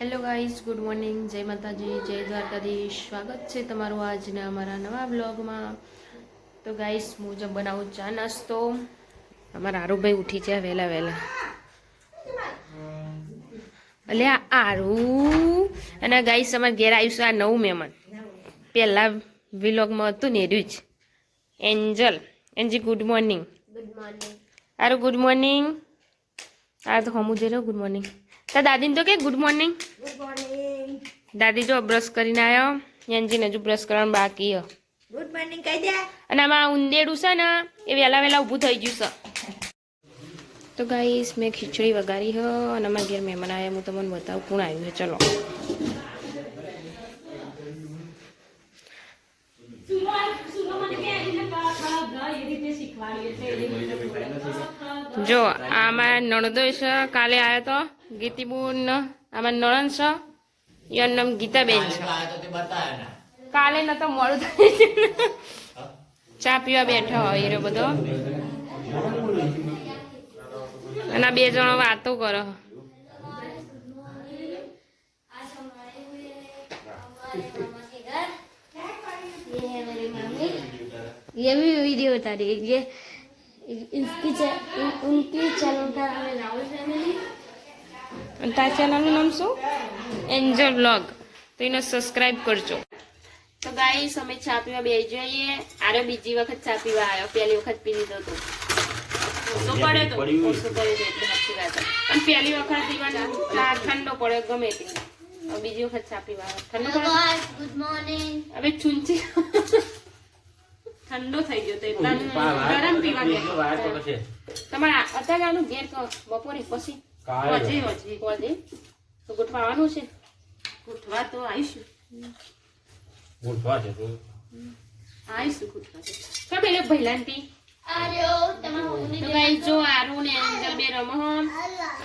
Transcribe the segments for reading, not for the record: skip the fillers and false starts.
Hello guys, good morning, જય માતાજી, જય દ્વારકાધીશ. સ્વાગત છે તમારું આજના અમારા નવા બ્લોગમાં. તો ગાઈઝ, હું જ બનાવું ચા નાસ્તો. અમારા આરુભાઈ ઉઠી છે વહેલા વહેલા. એટલે આરુ અને ગાઈઝ અમારે ઘેર આવ્યું છે આ નવું મહેમાન. પહેલાં વ્લોગમાં હતું ને રહ્યું જ angel. Angie good morning. Good morning. Aaru good morning. આ તો હમું જઈ રહ્યો ગુડ મોર્નિંગ. તા દાદીને તો કે ગુડ મોર્નિંગ. Good morning. દાદી જો બ્રશ કરીને આવ્યો. એન્જીને હજુ બ્રશ કરવાનું બાકી હ. ગુડ મોર્નિંગ કહી દે. અને આમાં ઉંદેડું છે ને એ વહેલા વહેલા ઊભું થઈ ગયું છે. તો ગાઈસ મેં ખીચડી વઘારી હ અને અમારા ઘેર મહેમાન આવ્યા. હું તમને બતાવું કોણ આવ્યું છે. ચલો જો આમાં નણદો છે. કાલે આવ્યો તો ગીતીબુન. આમાં નણંદ છે. એનું નામ ગીતાબેન છે. કાલે નતો મોડું થઈ ચા પીવા બેઠા હોય એ બધો. અને આ બે જણો વાતો કરો. ये भी वीडियो बता रही है। ये उनकी चैनल का नाम है राहुल फैमिली। અને તારા ચેનલનું નામ શું? Angel vlog. તો એને સબસ્ક્રાઇબ કરજો. તો ગાઈસ અમે ચા પીવા બેસી જઈએ. આરે બીજી વખત ચા પીવા આવ્યો. પહેલી વખત પી લીધો તો ઓછો પડે તો ઓછો પડે તો એટલે સાચી વાત. અને પહેલી વખત પીવાનો ચા ઠંડો પડે ગમે તે. બીજી વખત ચા પીવા આવ્યો ઠંડો પડે. Good morning. હવે ચૂંચી ઠંડો થઈ ગયો તો એટલા ગરમ પીવા ગયા. તમારા અત્યારે આનું ઘેર બપોરે પછી વજે તો ગોઠવાનું છે. ગોઠવા તો આવીશું. આવીશું ગોઠવા તો પેલે ભૈલાનથી. તો ગાઈસ જો આરુ ને એન્જલ બે રમો.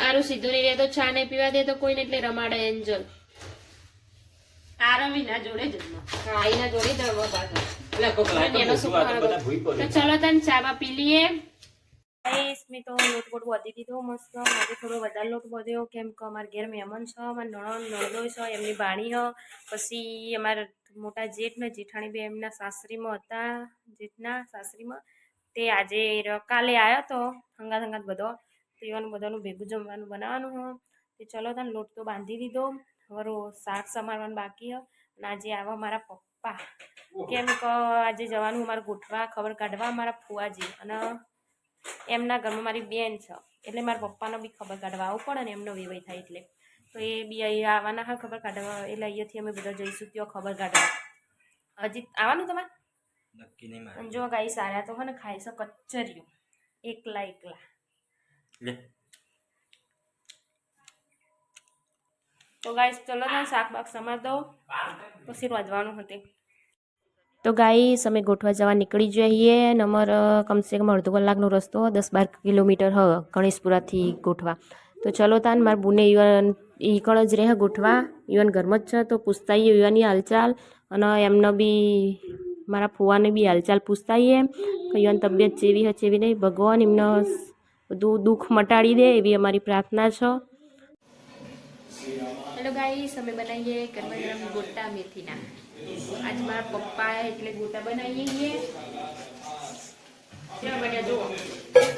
આરુ સીધું નહીં રહે તો ચા ને પીવા દે તો કોઈને એટલે રમાડે એન્જલ. આરવીના જોડે જ હા એના જોડે જ રમવા પાછળ. તો ચલો તને ચાવા પી લઈએ. મેં તો લોટ બોટ વધી દીધો મસ્ત. આજે થોડો વધારે લોટ વધ્યો કેમ કે અમારા ઘેર મહેમાન છે. અમારા નણંદો છે એમની બાણી હ. પછી અમારા મોટા જેઠ ને જેઠાણી બે એમના સાસરીમાં હતા. જેઠના સાસરીમાં તે આજે કાલે આવ્યો તો હંગાત હંગાત બધો. તો એવાનું બધાનું ભેગું જમવાનું બનાવવાનું હ. તો ચલો તને લોટ તો બાંધી દીધો. હવે શાક સમારવાનું બાકી હ. અને આજે આવા મારા પપ્પા કેમ કે આજે જવાનું અમારે ગોઠવા ખબર કાઢવા અમારા ફુવાજી. અને એમના ઘરમાં મારી બેન છે એટલે મારા પપ્પાનો બી ખબર કાઢવા આવવું પડે ને એમનો વિવય થાય એટલે. તો એ બી અહીંયા આવવાના હા ખબર કાઢવા. એટલે અહીંયાથી અમે બધા જઈશું ત્યાં ખબર કાઢવા. હજી આવવાનું તમારે નક્કી નહીં. જો ગાઈ સારા તો હે ને ખાય છે કચરિયું એકલા એકલા. તો ગાઈસ ચલો ને શાક બાક સમાર દો પછી રોજવાનું હતું. તો ગાઈસ અમે ગોઠવા જવા નીકળી જઈએ. અને અમારે કમસે કમ અડધો કલાકનો રસ્તો 10-12 કિલોમીટર હ ગણેશપુરાથી ગોઠવા. તો ચલો તાન મારા બુને યુવાન એ કણ જ રહે ગોઠવા. યુવાન ઘરમાં જ છે તો પૂછતા આવીએ યુવાની હાલચાલ. અને એમનો બી મારા ફુવાને બી હાલચાલ પૂછતા આવીએ કે યુવાન તબિયત જેવી છે જેવી નહીં. ભગવાન એમને બધું દુઃખ મટાડી દે એવી અમારી પ્રાર્થના છે. હેલો ગાઈસ, અમે બનાવીએ ગરમા ગરમ ગોટા મેથીના. આજ મારા પપ્પા એટલે ગોટા બનાવીએ છીએ. કેવા બન્યા જુઓ.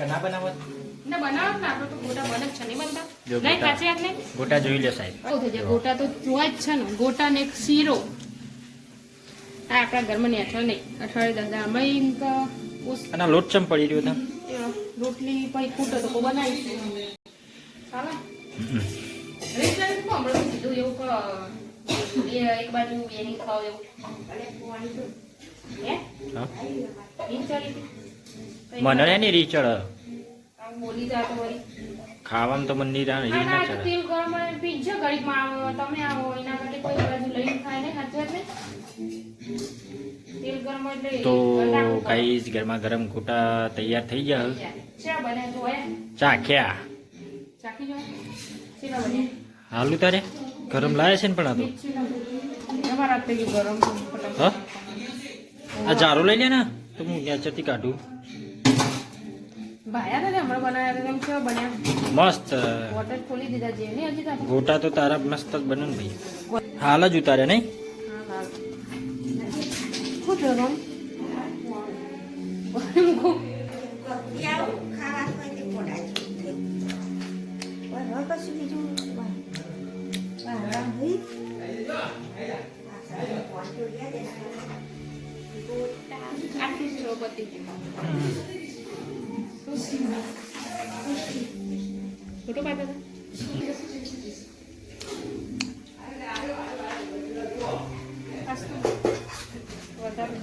ના બનાવો ના બનાવો ને આપણે તો ગોટા બને જ છે નહીં બનતા. નહીં કાચે એટલે ગોટા જોઈ લે સાહેબ. આવું થઈ જાય. ગોટા તો જોવા જ છે ને. ગોટા ને એક શીરો આ આપણા ઘરમાં નેઠો નહીં. અઠવાડિયે દાદા અમે એમ તો અને લોટ ચમ પડી રહ્યો હતા. રોટલી પછી ખૂટો તો બનાવીશું. ચાલો હમણાં કીધું એવું કે એક બાજુ બેની ખાવ એવું. મને નહીં રીચડ બોલી જાતો વળી ખાવામાં તો મને નહીં તેલ ગરમ પીજો ઘડીકમાં આવો તમે આવો એના માટે કોઈ બાજુ લઈને ખાય ને સાચું એટલે તેલ ગરમ એટલે તો ગાઈસ ગરમા ગરમ ગોટા તૈયાર થઈ ગયા. ચા બને જોયા ચાખ્યા ચાખી જો સીધા બને હાલું તારે ગરમ લાવે છે ને પણ આ તો અમારા થઈ ગયું ગરમ. હા આ જારો લઈ લે ને તો હું ગેસથી કાઢું. ભાયા હતા ને હમણાં બનાવ્યા હતા એમ કેવા બન્યા મસ્ત વોટર ખોલી દીધા જે નહીં હજી તો આપણે? ગોટા તો તારા મસ્ત જ બને ને ભાઈ હાલ જ ઉતારે નહીં હા હાલ શું થયું રોમ? આટલું જ જો પતી ગયું. ફોટો પાડતા હતા? વધારે